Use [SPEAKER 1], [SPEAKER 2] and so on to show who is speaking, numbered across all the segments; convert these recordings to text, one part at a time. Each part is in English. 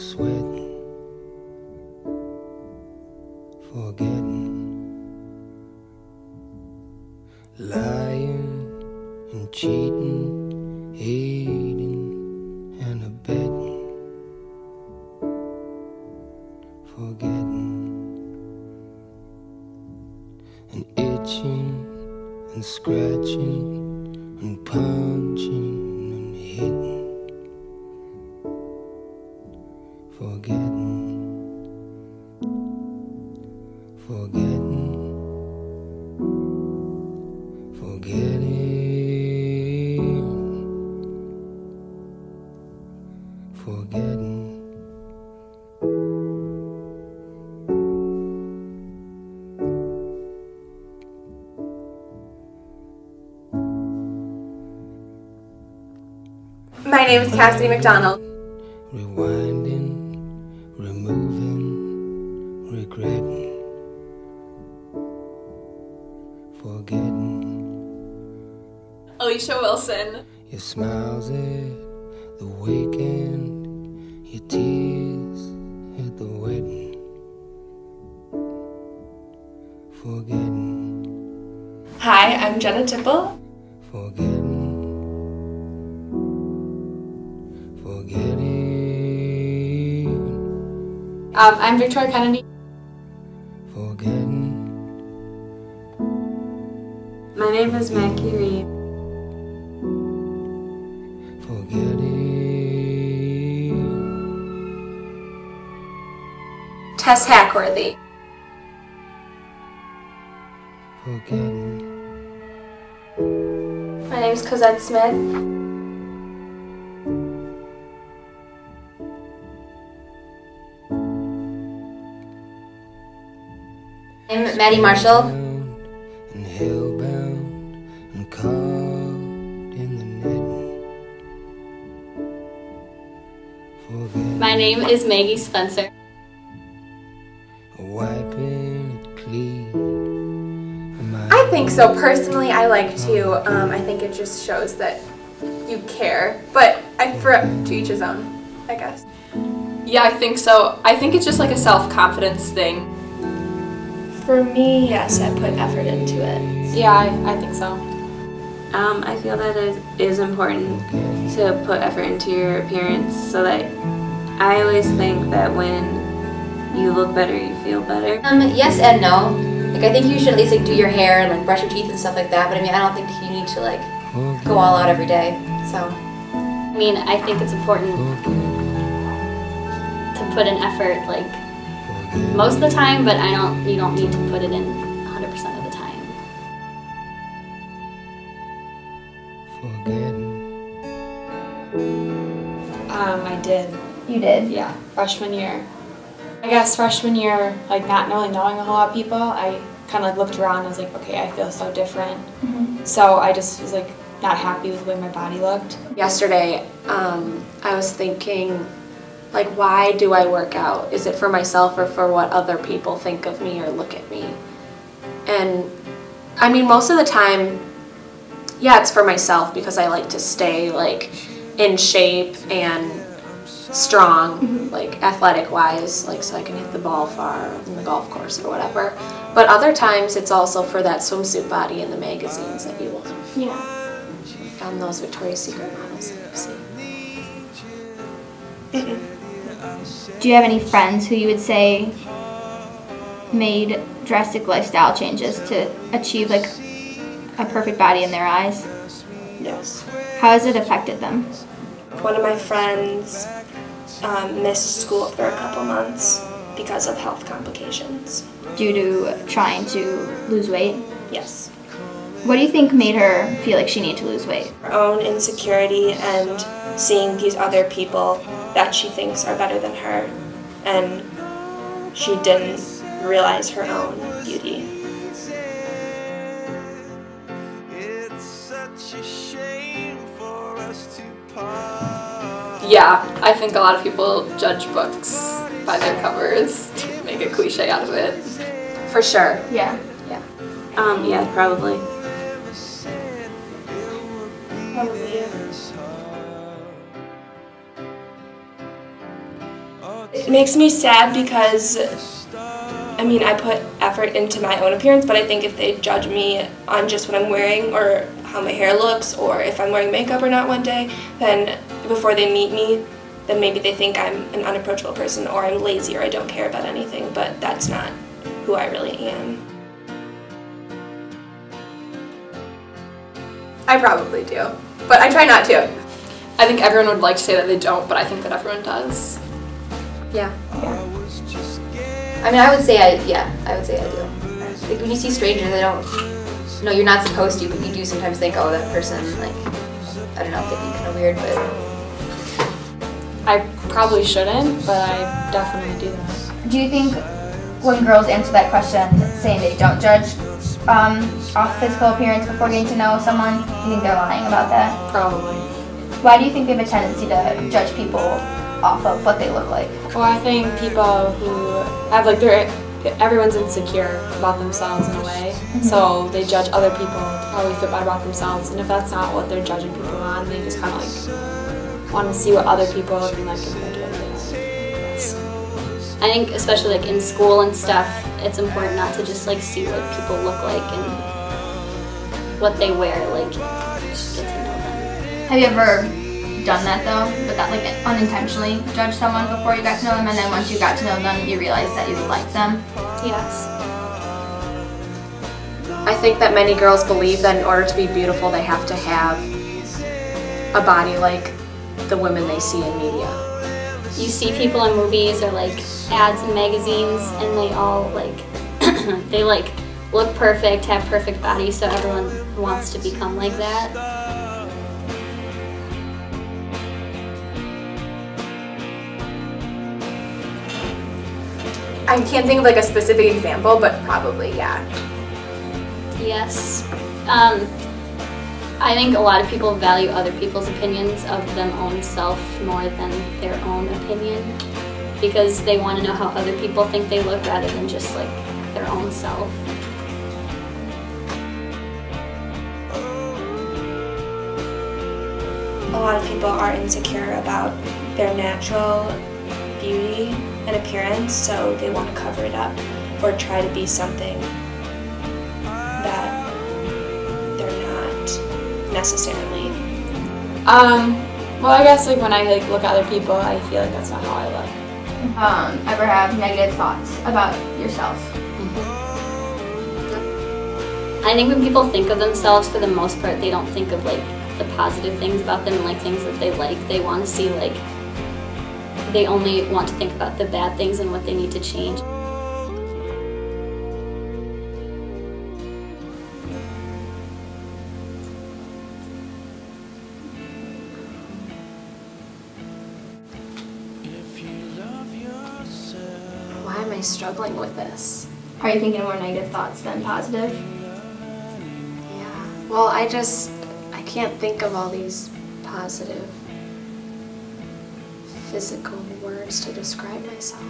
[SPEAKER 1] sweating, forgetting, lying and cheating, hating and abetting, forgetting and itching and scratching and punching and hitting, forgetting, forgetting, forgetting, forgetting.
[SPEAKER 2] My name is Cassidy McDonald.
[SPEAKER 1] Rewinding, removing, regretting, forgetting.
[SPEAKER 2] Alicia Wilson.
[SPEAKER 1] Your smiles at the weekend, your tears at the wedding, forgetting,
[SPEAKER 2] Hi, I'm Jenna Tipple.
[SPEAKER 1] forgetting, forgetting,
[SPEAKER 2] I'm Victoria Kennedy.
[SPEAKER 1] forgetting,
[SPEAKER 2] My name is Mackie Reed.
[SPEAKER 1] forgetting,
[SPEAKER 2] Tess Hackworthy.
[SPEAKER 1] forgetting,
[SPEAKER 2] My name is Cosette Smith.
[SPEAKER 3] I'm Maddie Marshall.
[SPEAKER 1] and hellbound and caught in the netting, forgetting,
[SPEAKER 3] My name is Maggie Spencer.
[SPEAKER 1] wiping it clean.
[SPEAKER 2] I think so. Personally, I like to. I think it just shows that you care. But to each his own, I guess.
[SPEAKER 4] Yeah, I think so. I think it's just like a self-confidence thing.
[SPEAKER 5] For me, yes, I put effort into it.
[SPEAKER 4] Yeah, I think so.
[SPEAKER 6] I feel that it is important to put effort into your appearance, so that I always think that when you look better, you feel better.
[SPEAKER 3] Yes and no. Like, I think you should at least like do your hair and like brush your teeth and stuff like that. But I mean, I don't think you need to like go all out every day. So, I mean, I think it's important to put in effort like most of the time, but you don't need to put it in 100% of the time.
[SPEAKER 1] Forgetting,
[SPEAKER 5] I did.
[SPEAKER 3] You did?
[SPEAKER 5] Yeah, freshman year. I guess freshman year, like not really knowing a whole lot of people, I kind of like looked around and was like, okay, I feel so different. So I just was like not happy with the way my body looked.
[SPEAKER 4] Yesterday, I was thinking, like, why do I work out? Is it for myself or for what other people think of me or look at me? And I mean, most of the time, yeah, it's for myself because I like to stay like in shape and strong, like athletic-wise, like so I can hit the ball far in the golf course or whatever. But other times it's also for that swimsuit body in the magazines that you will on those Victoria's Secret models that you see.
[SPEAKER 7] Do you have any friends who you would say made drastic lifestyle changes to achieve like a perfect body in their eyes?
[SPEAKER 5] Yes.
[SPEAKER 7] How has it affected them?
[SPEAKER 5] One of my friends missed school for a couple months because of health complications.
[SPEAKER 7] Due to trying to lose weight?
[SPEAKER 5] Yes.
[SPEAKER 7] What do you think made her feel like she needed to lose weight?
[SPEAKER 5] Her own insecurity and seeing these other people that she thinks are better than her, and she didn't realize her own beauty.
[SPEAKER 4] Yeah, I think a lot of people judge books by their covers to make a cliche out of it. For sure.
[SPEAKER 7] Yeah.
[SPEAKER 6] Yeah, probably.
[SPEAKER 5] Probably.
[SPEAKER 8] It makes me sad because, I mean, I put effort into my own appearance, but I think if they judge me on just what I'm wearing or how my hair looks or if I'm wearing makeup or not one day, then before they meet me, then maybe they think I'm an unapproachable person or I'm lazy or I don't care about anything, but that's not who I really am.
[SPEAKER 2] I probably do, but I try not to.
[SPEAKER 9] I think everyone would like to say that they don't, but I think that everyone does.
[SPEAKER 3] Yeah. I mean, I would say I do. Like when you see strangers, I don't. No, you're not supposed to, but you do sometimes think, oh, that person, like, I don't know, they'd be kind of weird, but.
[SPEAKER 5] I probably shouldn't, but I definitely do that.
[SPEAKER 7] Do you think when girls answer that question saying they don't judge off physical appearance before getting to know someone, do you think they're lying about that?
[SPEAKER 5] Probably.
[SPEAKER 7] Why do you think they have a tendency to judge people off of what they look like?
[SPEAKER 5] Well, I think people who have like everyone's insecure about themselves in a way, so they judge other people to probably feel bad about themselves, and if that's not what they're judging people on, they just kind of like want to see what other people are looking like compared to what they are.
[SPEAKER 10] I think especially like in school and stuff, it's important not to just like see what people look like and what they wear, like just get to know them.
[SPEAKER 7] Have you ever done that though, but that like unintentionally judge someone before you got to know them, and then once you got to know them, you realized that you liked them?
[SPEAKER 10] Yes.
[SPEAKER 4] I think that many girls believe that in order to be beautiful, they have to have a body like the women they see in media.
[SPEAKER 10] You see people in movies or like ads in magazines, and they all like they like look perfect, have perfect bodies, so everyone wants to become like that.
[SPEAKER 2] I can't think of like a specific example, but probably, yeah.
[SPEAKER 10] Yes. I think a lot of people value other people's opinions of them own self more than their own opinion, because they want to know how other people think they look rather than just like their own self.
[SPEAKER 8] A lot of people are insecure about their natural beauty and appearance, so they want to cover it up or try to be something that they're not necessarily.
[SPEAKER 5] Well, I guess like when I like look at other people, I feel like that's not how I look.
[SPEAKER 7] Ever have negative thoughts about yourself?
[SPEAKER 10] I think when people think of themselves, for the most part, they don't think of like the positive things about them and like things that they like. They want to see like, they only want to think about the bad things and what they need to change.
[SPEAKER 4] Why am I struggling with this?
[SPEAKER 7] Are you thinking more negative thoughts than positive?
[SPEAKER 4] Yeah. Well, I can't think of all these positive physical words to describe myself.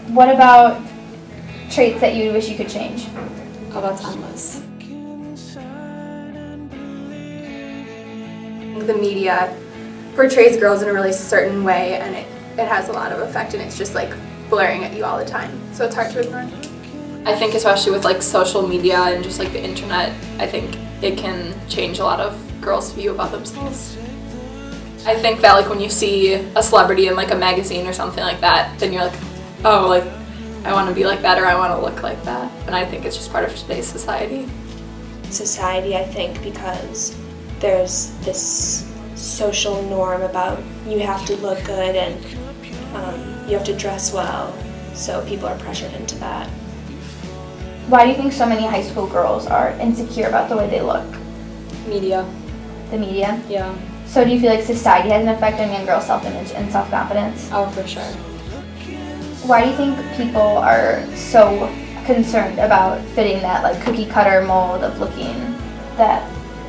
[SPEAKER 7] What about traits that you wish you could change?
[SPEAKER 5] Oh, that's endless.
[SPEAKER 2] The media portrays girls in a really certain way, and it has a lot of effect, and it's just like blaring at you all the time, so it's hard to ignore.
[SPEAKER 9] I think especially with like social media and just like the internet, I think it can change a lot of girls' view about themselves. I think that like when you see a celebrity in like a magazine or something like that, then you're like, oh, like I want to be like that or I want to look like that. And I think it's just part of today's society.
[SPEAKER 8] Society, I think, because there's this social norm about you have to look good and you have to dress well, so people are pressured into that.
[SPEAKER 7] Why do you think so many high school girls are insecure about the way they look?
[SPEAKER 5] Media.
[SPEAKER 7] The media?
[SPEAKER 5] Yeah.
[SPEAKER 7] So do you feel like society has an effect on young girls' self-image and self-confidence?
[SPEAKER 5] Oh, for sure.
[SPEAKER 7] Why do you think people are so concerned about fitting that like cookie cutter mold of looking that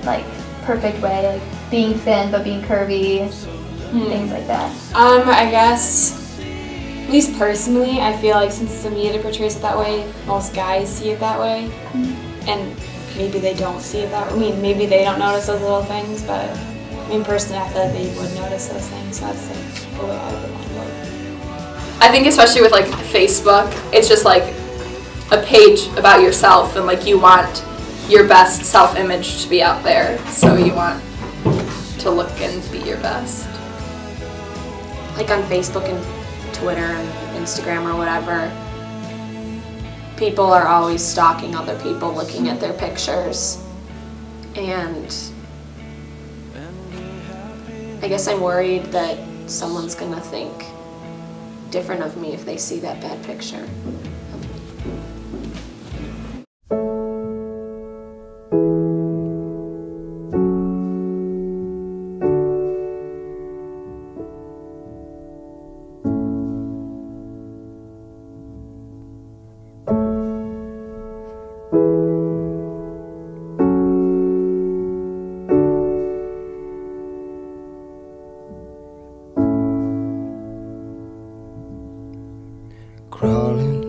[SPEAKER 7] like perfect way, like being thin but being curvy, things like that?
[SPEAKER 5] I guess At least personally, I feel like since the media portrays it that way, most guys see it that way. And maybe they don't see it that way. I mean, maybe they don't notice those little things, but I mean, personally, I feel like they would notice those things. So that's like the way I would want to look.
[SPEAKER 9] I think especially with like Facebook, it's just like a page about yourself, and like you want your best self-image to be out there, so you want to look and be your best.
[SPEAKER 4] Like on Facebook and Twitter and Instagram or whatever, people are always stalking other people, looking at their pictures, and I guess I'm worried that someone's gonna think different of me if they see that bad picture of me.
[SPEAKER 1] Crawling